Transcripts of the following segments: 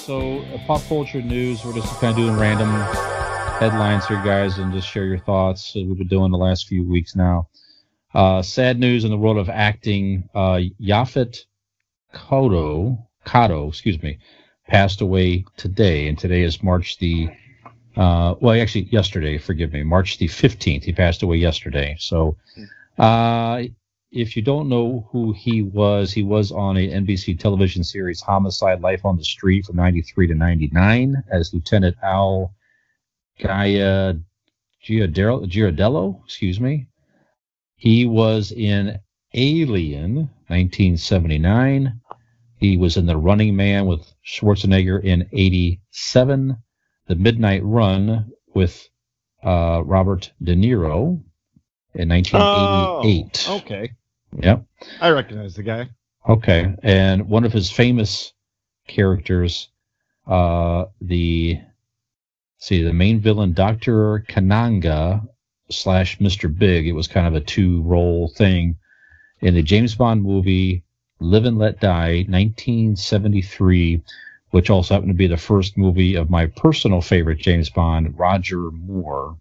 So pop culture news. We're just kind of doing random headlines here, guys, and just share your thoughts. We've been doing the last few weeks now. Sad news in the world of acting. Yaphet Kotto, passed away today, and today is March the yesterday, forgive me, March the 15th. He passed away yesterday. So if you don't know who he was on a NBC television series, Homicide: Life on the Street, from 93 to 99 as Lieutenant Al Giardello, excuse me. He was in Alien, 1979. He was in The Running Man with Schwarzenegger in 87. The Midnight Run with Robert De Niro in 1988. Oh, okay. Yep. I recognize the guy. Okay. And one of his famous characters, the main villain, Dr. Kananga / Mr. Big. It was kind of a two-role thing in the James Bond movie Live and Let Die, 1973, which also happened to be the first movie of my personal favorite James Bond, Roger Moore.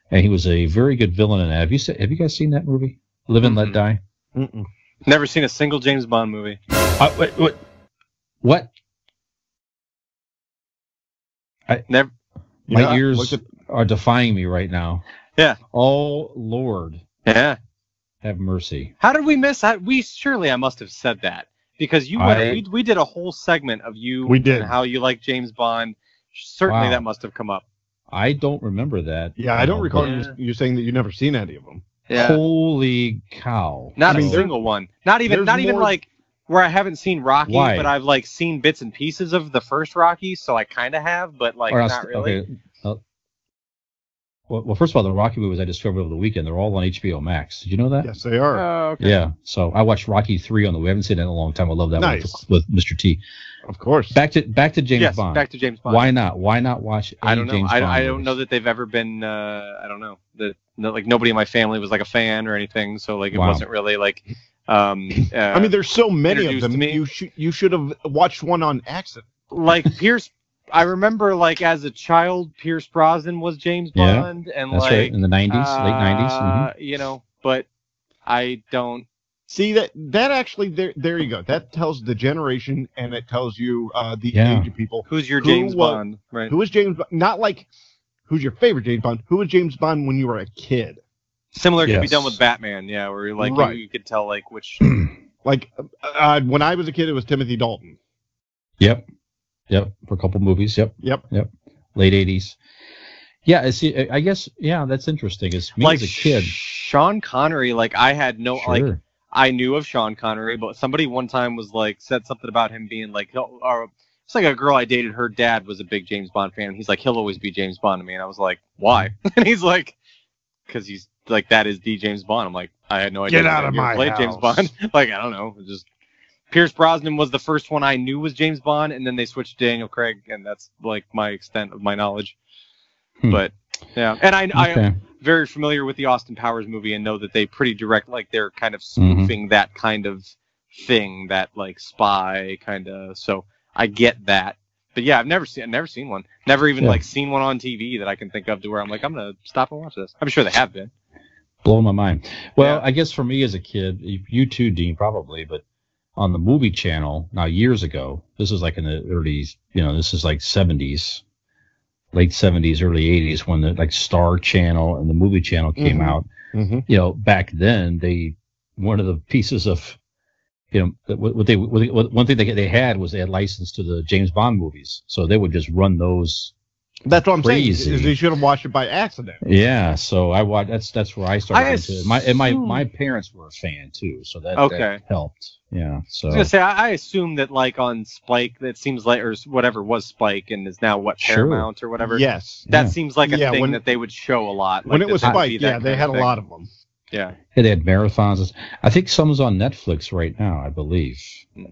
And he was a very good villain in that. Have you guys seen that movie, Live and Let Die? Mm-mm. Never seen a single James Bond movie. What? Never. My ears are defying me right now. Yeah. Oh, Lord. Yeah. Have mercy. How did we miss that? I must have said that. Because we did a whole segment of you and how you like James Bond. Certainly that must have come up. I don't remember that. Yeah, I don't recall you saying that you've never seen any of them. Yeah. Holy cow. Not a single one. Not even like where I haven't seen Rocky, but I've like seen bits and pieces of the first Rocky, so I kind of have, but like not really. Okay. Well, first of all, the Rocky movies I discovered over the weekend, they're all on HBO Max. Did you know that? Yes, they are. Oh, okay. Yeah. So I watched Rocky 3 on the way. I haven't seen it in a long time. I love that one with Mr. T. Of course. Back to James Bond. Back to James Bond. Why not? Why not watch any James Bond I don't know that they've ever been. I don't know that like nobody in my family was like a fan or anything. So like it wasn't really like. I mean, there's so many of them. You should have watched one on accident. Like Pierce. I remember, like, as a child, Pierce Brosnan was James Bond, and that's like right, in the 90s, late 90s. Mm-hmm. You know, but I don't see that actually. There you go. That tells the generation, and it tells you the age of people. Who's your James Bond? Right? Who was James? Not like who's your favorite James Bond. Who was James Bond when you were a kid? Similar could be done with Batman, yeah, where you're like you could tell like which. Like when I was a kid, it was Timothy Dalton. Yep, for a couple movies. Yep. Late 80s. Yeah, I guess, that's interesting. It's me like as a kid. Sean Connery, like, I had no, like, I knew of Sean Connery, but somebody one time was, like, said something about him being, like, it's like a girl I dated, her dad was a big James Bond fan, and he's like, he'll always be James Bond to me, and I was like, why? And he's like, because he's, like, that is the James Bond. I'm like, I had no idea. Get out of my house. James Bond. Like, I don't know, just... Pierce Brosnan was the first one I knew was James Bond, and then they switched to Daniel Craig, and that's like my extent of my knowledge. But yeah, and I am very familiar with the Austin Powers movie and know that they pretty direct, like they're kind of spoofing that kind of thing, that like spy kind of. So I get that, but yeah, I've never seen one, never even like seen one on TV that I can think of to where I'm like I'm gonna stop and watch this. I'm sure they have been. Blowing my mind. Well, I guess for me as a kid, you too, Dean, probably, but. On the movie channel, now years ago, this is like in the early, this is like 70s, late 70s, early 80s, when the like Star Channel and the movie channel came out. Mm-hmm. Back then, one of the pieces of, one thing they had was they had license to the James Bond movies. So they would just run those. That's what I'm saying. Is they should have watched it by accident. Yeah, so I watched. That's where I started. My parents were a fan too, so that helped. Yeah, so I was gonna say I assume that like on Spike, that seems like or whatever was Spike and is now Paramount or whatever. Yes, that seems like a thing that they would show a lot. When it was Spike, they had a lot of them. Yeah, they had marathons. I think some's on Netflix right now. I believe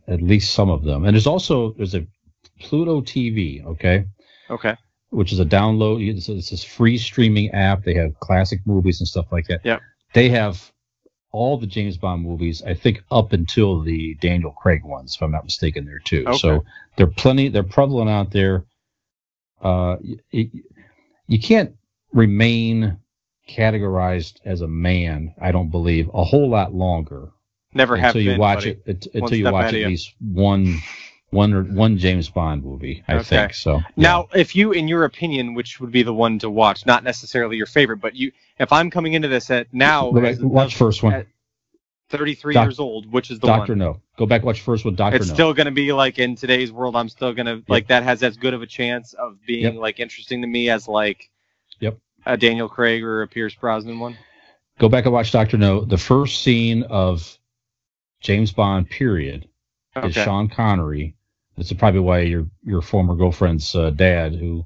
at least some of them. And there's a Pluto TV. Okay. Which is a download. It's this free streaming app. They have classic movies and stuff like that. Yeah. They have all the James Bond movies, I think up until the Daniel Craig ones, if I'm not mistaken, there too. Okay. So they're prevalent out there. You can't remain categorized as a man, I don't believe, a whole lot longer. Never have until you been, watch buddy. it until you watch at least one James Bond movie, I think. So now, if you, in your opinion, which would be the one to watch, not necessarily your favorite, but if I'm coming into this at now, watch first one. At 33 years old, which is the Dr. one? No. Go back, watch first with Dr. It's No. still going to be like in today's world. I'm still going to like that has as good of a chance of being like interesting to me as like a Daniel Craig or a Pierce Brosnan one. Go back and watch Dr. No. The first scene of James Bond, period, is Sean Connery. This is probably why your former girlfriend's dad, who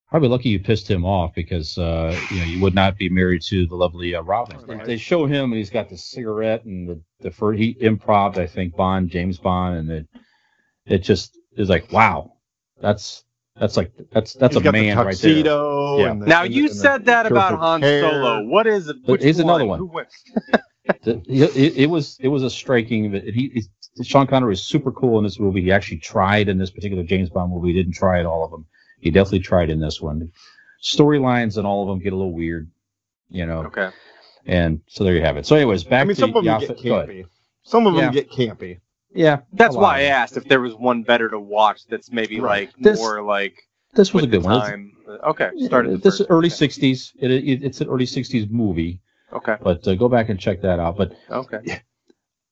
probably lucky you pissed him off because you would not be married to the lovely Robin. Right. They show him and he's got the cigarette and the first he improv, I think, James Bond, and it just is like, wow, that's a man right there. Yeah. Now you said that about Han Solo. What is it? Here's another one. Who wins? It was a striking. Sean Connery was super cool in this movie. He actually tried in this particular James Bond movie. He didn't try in all of them. He definitely tried in this one. Storylines in all of them get a little weird, Okay. And so there you have it. So, anyways, back to some of them get campy. Some of them get campy. Yeah, that's why I asked if there was one better to watch. That's maybe more like. This was a good one. Okay, started. This is early '60s. It's an early '60s movie. Okay. But go back and check that out. But okay.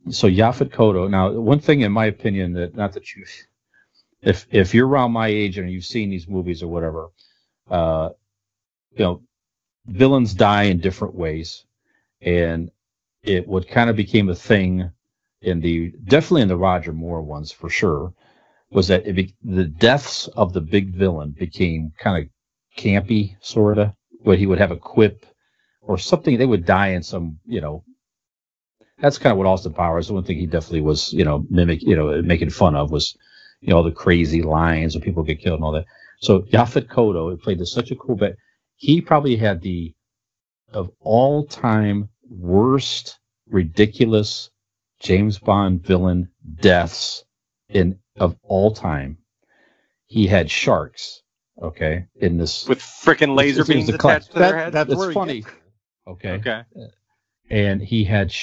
So Yaphet Kotto. Now, one thing, in my opinion, that not that you, if you're around my age and you've seen these movies or whatever, villains die in different ways, and what kind of became a thing definitely in the Roger Moore ones for sure, was that the deaths of the big villain became kind of campy, sort of, where he would have a quip or something. They would die in some, that's kind of what Austin Powers, the one thing he definitely was, making fun of was, all the crazy lines when people get killed and all that. So Yaphet Kotto played such a cool bit. He probably had of all time worst, ridiculous James Bond villain deaths of all time. He had sharks, in this with frickin' laser beams attached to their heads. That's funny. Okay. And he had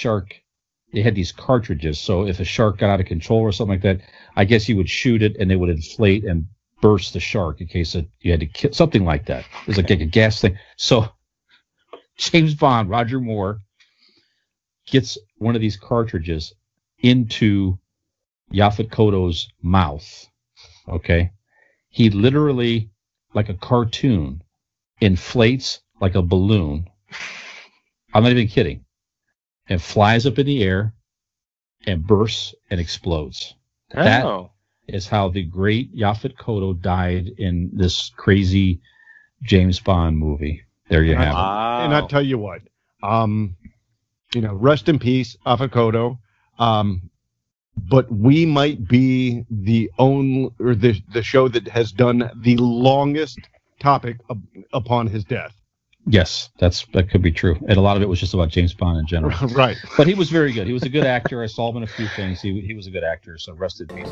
they had these cartridges, so if a shark got out of control or something like that, I guess you would shoot it and they would inflate and burst the shark in case you had to kill, something like that. It was like a gas thing. So James Bond, Roger Moore, gets one of these cartridges into Yaphet Kotto's mouth. He literally, like a cartoon, inflates like a balloon. I'm not even kidding. And flies up in the air and bursts and explodes. Oh. That is how the great Yaphet Kotto died in this crazy James Bond movie. There you have it. And I tell you what, rest in peace, Yaphet Kotto. But we might be the show that has done the longest topic upon his death. Yes, that could be true. And a lot of it was just about James Bond in general. Right. But he was very good. He was a good actor. I saw him in a few things. He was a good actor, so rest in peace.